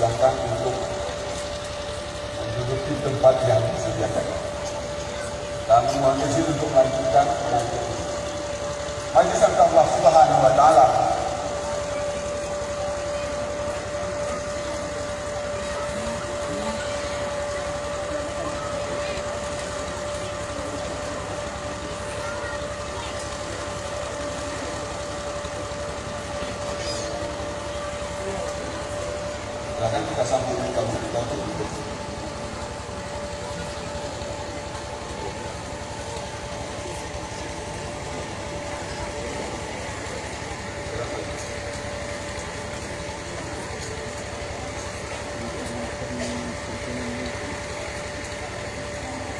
dipersilahkan untuk menduduki tempat yang disediakan. Kami mohon izin untuk melanjutkan pengajian. Majlis Allah Subhanahu wa taala. Silakan kita sambung kita untuk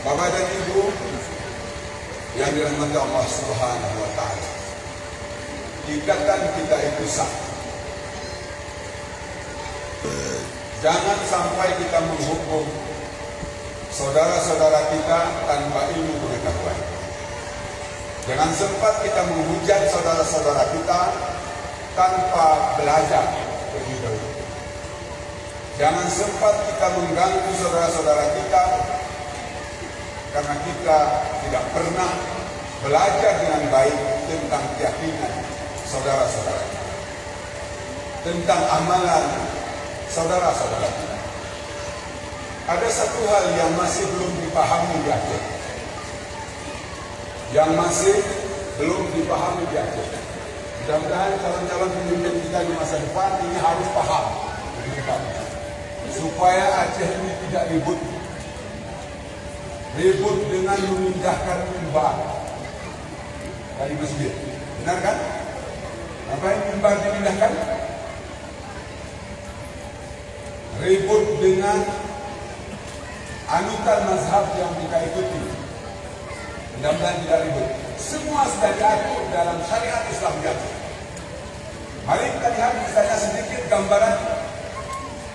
Bapak dan Ibu yang dirahmati Allah Subhanahu wa taala. Ikatan kita itu sah. Jangan sampai kita menghukum saudara-saudara kita tanpa ilmu pengetahuan. Jangan sempat kita menghujat saudara-saudara kita tanpa belajar lebih dahulu. Jangan sempat kita mengganggu saudara-saudara kita karena kita tidak pernah belajar dengan baik tentang keyakinan saudara-saudara kita, tentang amalan saudara-saudara kita. Ada satu hal yang masih belum dipahami di Aceh, yang masih belum dipahami di Aceh. Mudah-mudahan calon-calon pemimpin kita di masa depan ini harus paham, supaya Aceh ini tidak ribut dengan memindahkan mimbar dari masjid. Benar kan? Apa yang mimbar dipindahkan? Ribut dengan anutan mazhab yang kita ikuti. Mudah-mudahan tidak ribut. Semua sudah diatur dalam syariat Islam jatuh. Mari kita lihat misalnya sedikit gambaran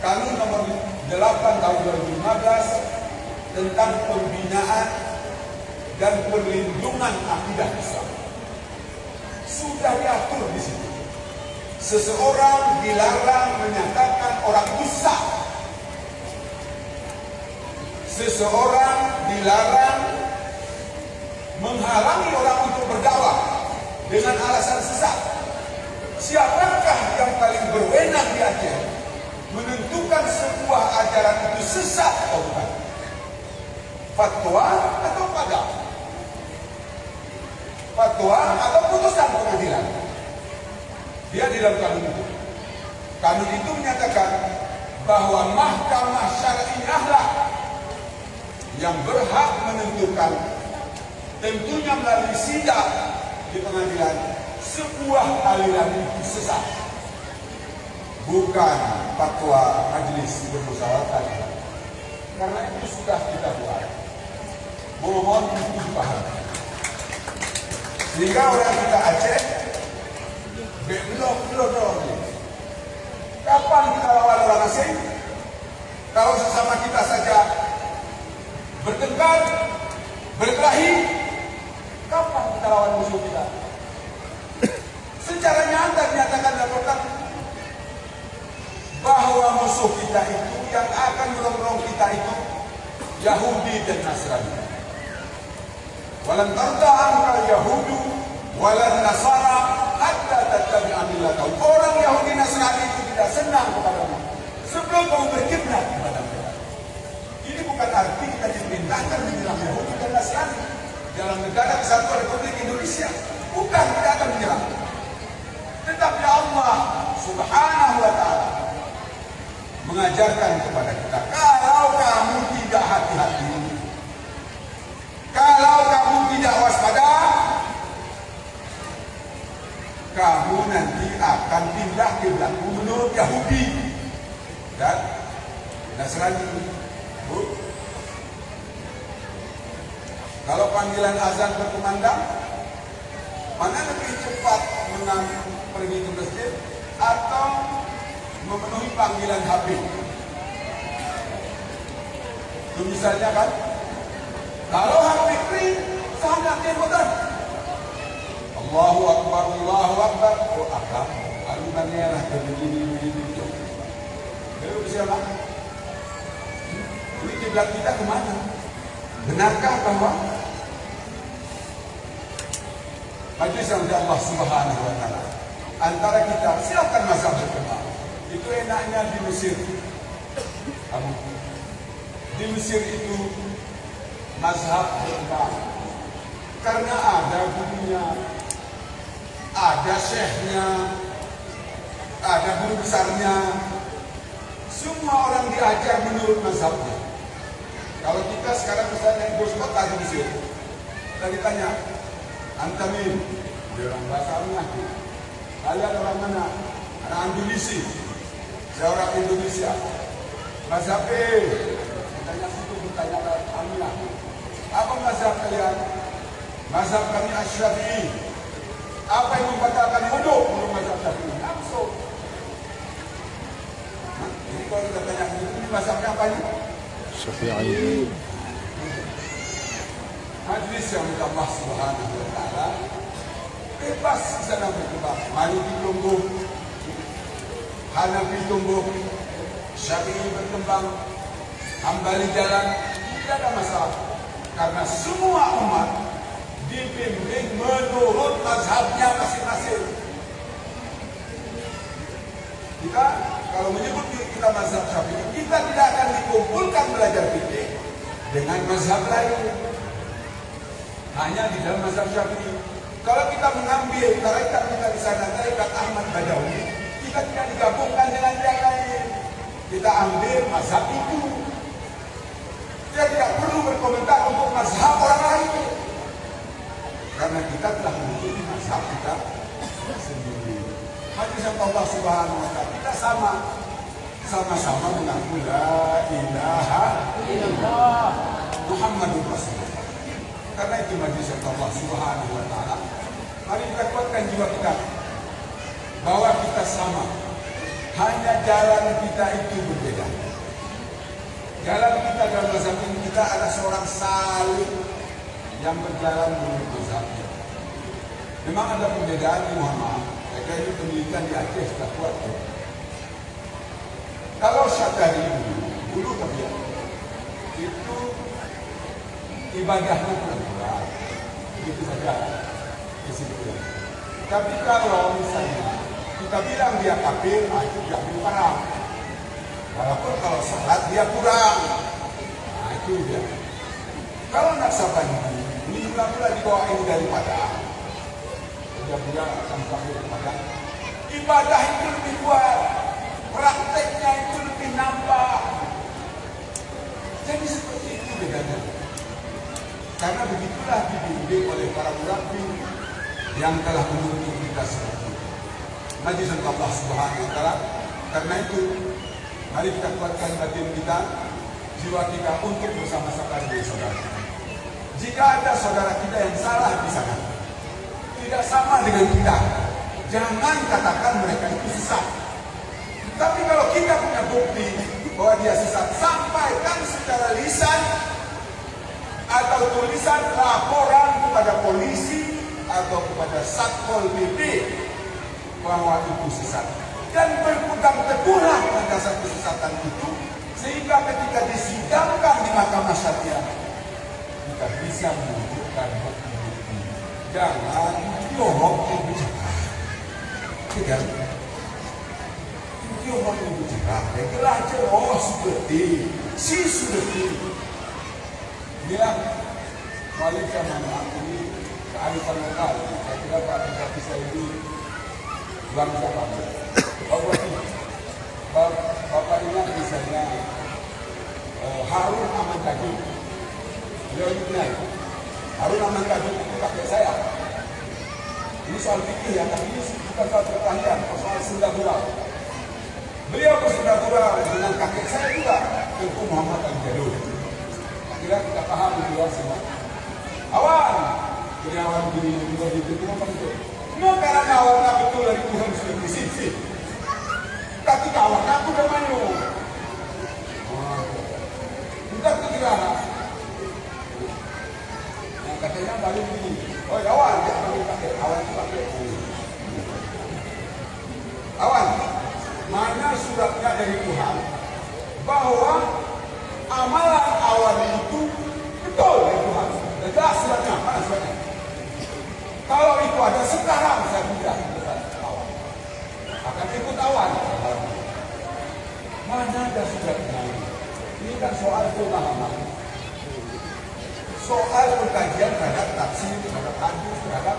Kanun nomor 8 tahun 2015 tentang pembinaan dan perlindungan akidah Islam. Sudah diatur di situ. Seseorang dilarang menyatakan orang Musa. Seseorang dilarang menghalangi orang untuk berdakwah dengan alasan sesat. Siapakah yang paling berwenang di Aceh menentukan sebuah ajaran itu sesat atau bukan? Fatwa atau pada? Fatwa atau putusan pengadilan? Dia di dalam kanun itu. Kanun itu menyatakan bahwa mahkamah syar'iah lah yang berhak menentukan, tentunya melalui sidang di pengadilan, sebuah aliran itu sesat, bukan fatwa majelis bermusyawarah. Karena itu sudah kita buat. Mohon itu dipahami. Sehingga orang kita Aceh belum. Kapan kita lawan orang asing? Kalau sesama kita saja bertengkar, berkelahi, kapan kita lawan musuh kita? Secara nyata dinyatakan dalam Al-Quran bahwa musuh kita itu, yang akan merongrong kita itu, Yahudi dan Nasrani. Walan tarda anka Yahudu walan Nasara hatta tattabi'a millatahum. Orang Yahudi Nasrani itu tidak senang kepadamu sebelum kamu berkiblat kepada mereka. Ini bukan arti kita diperintahkan menyerang Yahudi dan Nasrani dalam negara Kesatuan Republik Indonesia. Bukan, tidak akan menyerang. Tetapi Allah Subhanahu wa ta'ala mengajarkan kepada kita, kalau kamu tidak hati-hati, kalau kamu tidak waspada, kamu nanti akan pindah kiblatmu menurut Yahudi dan Nasrani. Kalau panggilan azan berkumandang, mana lebih cepat pergi ke masjid atau memenuhi panggilan HP? Itu misalnya kan, kalau HP free, sangat kemudian Allahu Akbar, Allahu Akbar. Oh, akbar. Alunan merah begini. menurut siapa? Ini kiblat kita kemana? Benarkah bahwa majelis yang Allah Subhanahu wa Ta'ala antara kita silakan mazhab berkembang? Itu enaknya di Mesir. Di Mesir itu mazhab berkembang karena ada gurunya, ada syekhnya, ada guru besarnya. Semua orang diajar menurut mazhabnya. Kalau kita sekarang misalnya bos kota di Mesir, kita ditanya, antamin, dia orang bahasa Arab, kalian orang mana? Anak Indonesia. Saya orang Indonesia. Mazhab bertanya situ, bertanya Aminah. Apa mazhab kalian? Mazhab kami Asy-Syafi'i. Apa yang membatalkan wudu? Menurut mazhab Syafi'i. Langsung. Jadi kalau kita tanya ini mazhabnya apa ini? Syafi'i. Majlis yang Allah Subhanahu wa Ta'ala bebas di sana berkembang. Maliki tumbuh, Hanafi tumbuh, Syafi'i berkembang, Hambali jalan, tidak ada masalah. Karena semua umat dibimbing menurut mazhabnya masing-masing. Kita kalau menyebut kita mazhab Syafi'i, kita tidak akan dikumpulkan belajar fikih dengan mazhab lain. Hanya di dalam mazhab Syafi'i. Kalau kita mengambil tarekat kita di sana, tarekat Ahmad Badawi, kita tidak digabungkan dengan yang lain. Kita ambil mazhab itu. Kita tidak perlu berkomentar untuk mazhab orang lain. Karena kita telah memiliki mazhab kita sendiri. Majelis Allah Subhanahu wa Ta'ala kita sama-sama mengaku la ilaha illallah Muhammadur Rasulullah. Karena itu majelis Allah Subhanahu wa Ta'ala, mari kita kuatkan jiwa kita bahwa kita sama. Hanya jalan kita itu berbeda. Jalan kita dalam mazhab ini, kita ada seorang salih yang berjalan menurut mazhabnya. Memang ada perbedaan di Muhammad. Mereka ini pendidikan di Aceh sudah kuat. Kalau Syatari dulu tapi itu ibadahnya kurang-kurang, begitu saja kesimpulan. Tapi kalau misalnya kita bilang dia kafir, itu diambil haram. Walaupun kalau salat dia kurang, itu dia. Kalau nak sabar ini pula dibawa ini daripada dia akan kafir kepada ibadah itu lebih kuat, prakteknya itu lebih nampak. Jadi seperti itu bedanya. Karena begitulah dibimbing oleh para ulama yang telah menuntut kita seperti itu. Majelis Allah Subhanahu wa Ta'ala. Karena itu, mari kita kuatkan batin kita, jiwa kita untuk bersama-sama dengan saudara. Jika ada saudara kita yang salah di sana, tidak sama dengan kita, jangan katakan mereka itu sesat. Tapi kalau kita punya bukti bahwa dia sesat, sampaikan secara lisan atau tulisan laporan kepada polisi atau kepada Satpol PP bahwa itu sesat. Dan berpegang teguhlah pada dasar kesesatan itu, sehingga ketika disidangkan di mahkamah syariah kita bisa menunjukkan bukti-bukti. Jangan jorok berbicara. Tidak. Jorok berbicara. Itulah jelas seperti si seperti. Inilah Malaysia mana ini kearifan lokal. Saya kira Pak Bupati saya ini bangsa bangsa. Bapak ingat misalnya Harun Aman Kajun. Beliau ini Harun Aman Kajun itu kakek saya. Ini soal fikih ya, tapi ini bukan soal pertanyaan, soal senda gurau. Beliau bersenda gurau dengan kakek saya juga, Tengku Muhammad Al-Jadul. Kira kita paham di luar semua. Awan, ini awan begini juga itu apa itu? No, karena awan betul dari Tuhan sudah disisi. Tapi kawan aku udah mayu. Bukan kegerahan. Yang katanya balik begini. Oh, awan, dia pakai awan itu pakai. Awan, mana suratnya dari Tuhan bahwa amalan awal itu betul ya Tuhan. Jelas suratnya, mana suratnya? Kalau itu ada sekarang saya pindah ke awal. Akan ikut awal. Mana ada suratnya? Ini kan soal pemahaman. Soal pengkajian terhadap tafsir, terhadap hadis, terhadap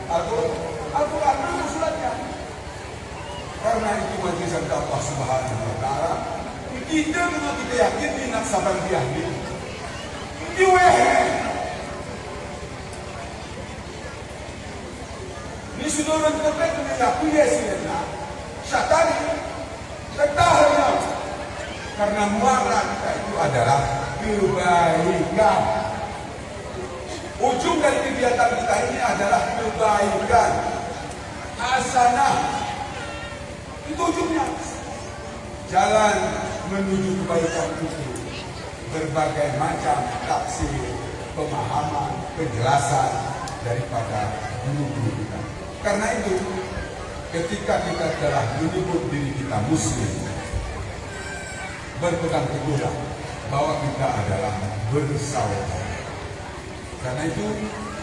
Al-Quran, mana suratnya? Karena itu majelis Allah Subhanahu wa Ta'ala, kita yakin di naksaban biahli. Ini sudah mencapai menyakui hasilnya. Syatari, ketahnya. Karena muara kita itu adalah kebaikan. Ujung dari kegiatan kita ini adalah kebaikan. Hasanah. Itu ujungnya. Jalan menuju kebaikan itu berbagai macam tafsir, pemahaman, penjelasan daripada guru-guru kita. Karena itu, ketika kita telah menyebut diri kita Muslim, berpegang teguhlah bahwa kita adalah bersaudara. Karena itu,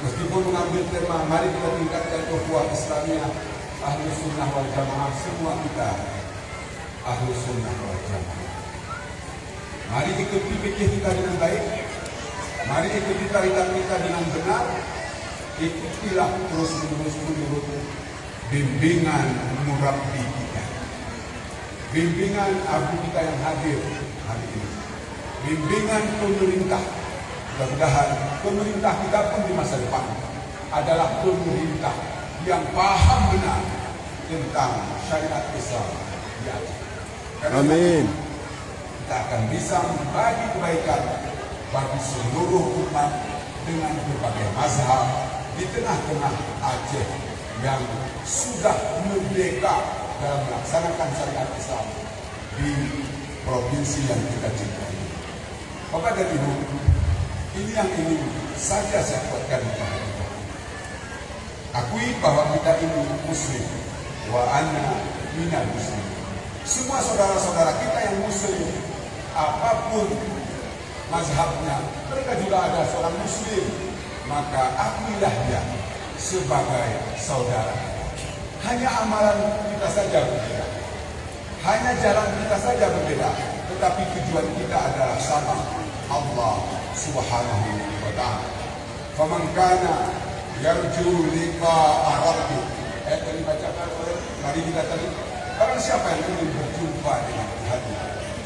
meskipun mengambil tema, mari kita tingkatkan ukhuwah Islamiyah, Ahlu Sunnah wal Jamaah, semua kita Ahlu Sunnah wal Jamaah. Mari ikuti fikih kita dengan baik, mari ikuti tarikat kita dengan benar, ikutilah terus menurut bimbingan murabbi kita, bimbingan abu kita yang hadir hari ini, bimbingan pemerintah. Mudah-mudahan pemerintah kita pun di masa depan adalah pemerintah yang paham benar tentang syariat Islam di Aceh. Amin. Kita akan bisa membagi kebaikan bagi seluruh umat dengan berbagai mazhab di tengah-tengah Aceh yang sudah merdeka dalam melaksanakan syariat Islam di provinsi yang kita cintai. Bapak dan Ibu, ini yang ingin saja saya kuatkan kepada kita. Akui bahwa kita ini Muslim, wa anna minal muslim. Semua saudara-saudara kita yang Muslim, apapun mazhabnya, mereka juga ada seorang Muslim, maka akuilah dia sebagai saudara. Hanya amalan kita saja berbeda, hanya jalan kita saja berbeda, tetapi tujuan kita adalah sama, Allah Subhanahu wa Ta'ala. Faman kana yarju liqa'a rabbih. Tadi bacakan oleh mari kita tadi. Barang siapa yang ingin berjumpa dengan Tuhannya,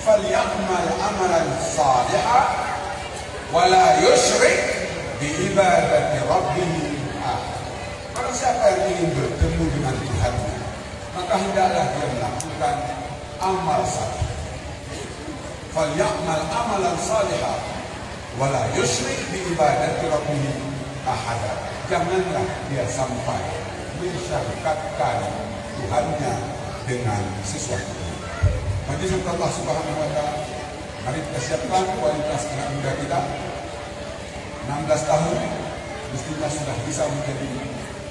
falyamal amalan salihah wa la yusyrik bi ibadati rabbih ahad. Barang siapa yang ingin bertemu dengan Tuhannya, maka hendaklah dia melakukan amal saleh. Falyamal amalan salihah wala yusyrik bi ibadati rabbih ahad. Janganlah dia sampai mensyirikkan Tuhannya dengan sesuatu. Majelis Allah Subhanahu wa Ta'ala, mari kita siapkan kualitas anak muda kita. 16 tahun mestinya sudah bisa menjadi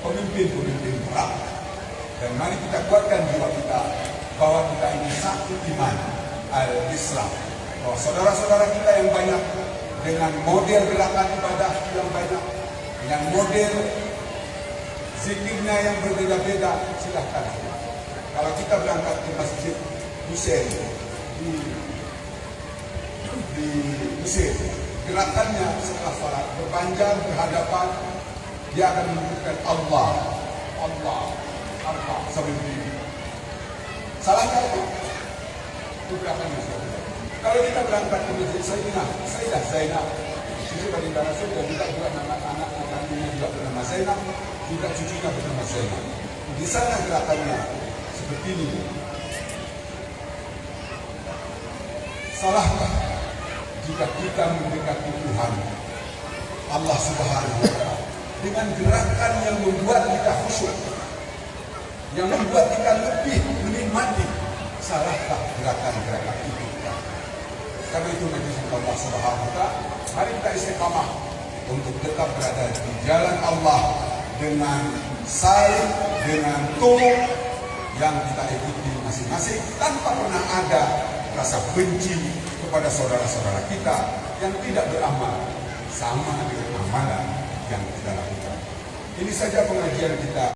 pemimpin-pemimpin perang. Dan mari kita kuatkan jiwa kita bahwa kita ini satu iman al-Islam. Bahwa saudara-saudara kita yang banyak dengan model gerakan ibadah yang banyak, yang model zikirnya yang berbeda-beda, silahkan. Kalau kita berangkat ke masjid Mesir di Mesir, gerakannya setelah salat berpanjang berhadapan, dia akan menyebutkan Allah, Allah, Allah sampai begini. Salahnya itu gerakannya. Kalau kita berangkat ke masjid Sayyidah Zainab, cucu baginda Rasul dan juga anak-anak kandungnya juga bernama Zainab, juga cucunya bernama Zainab. Di sana gerakannya seperti ini. Salahkah jika kita mendekati Tuhan Allah Subhanahu wa Ta'ala dengan gerakan yang membuat kita khusyuk, yang membuat kita lebih menikmati? Salahkah gerakan-gerakan itu? Karena itu majelis Allah Subhanahu wa Ta'ala, mari kita istiqamah untuk tetap berada di jalan Allah dengan saling, dengan tulus yang kita ikuti masing-masing tanpa pernah ada rasa benci kepada saudara-saudara kita yang tidak beramal sama dengan amalan yang kita lakukan. Ini saja pengajian kita.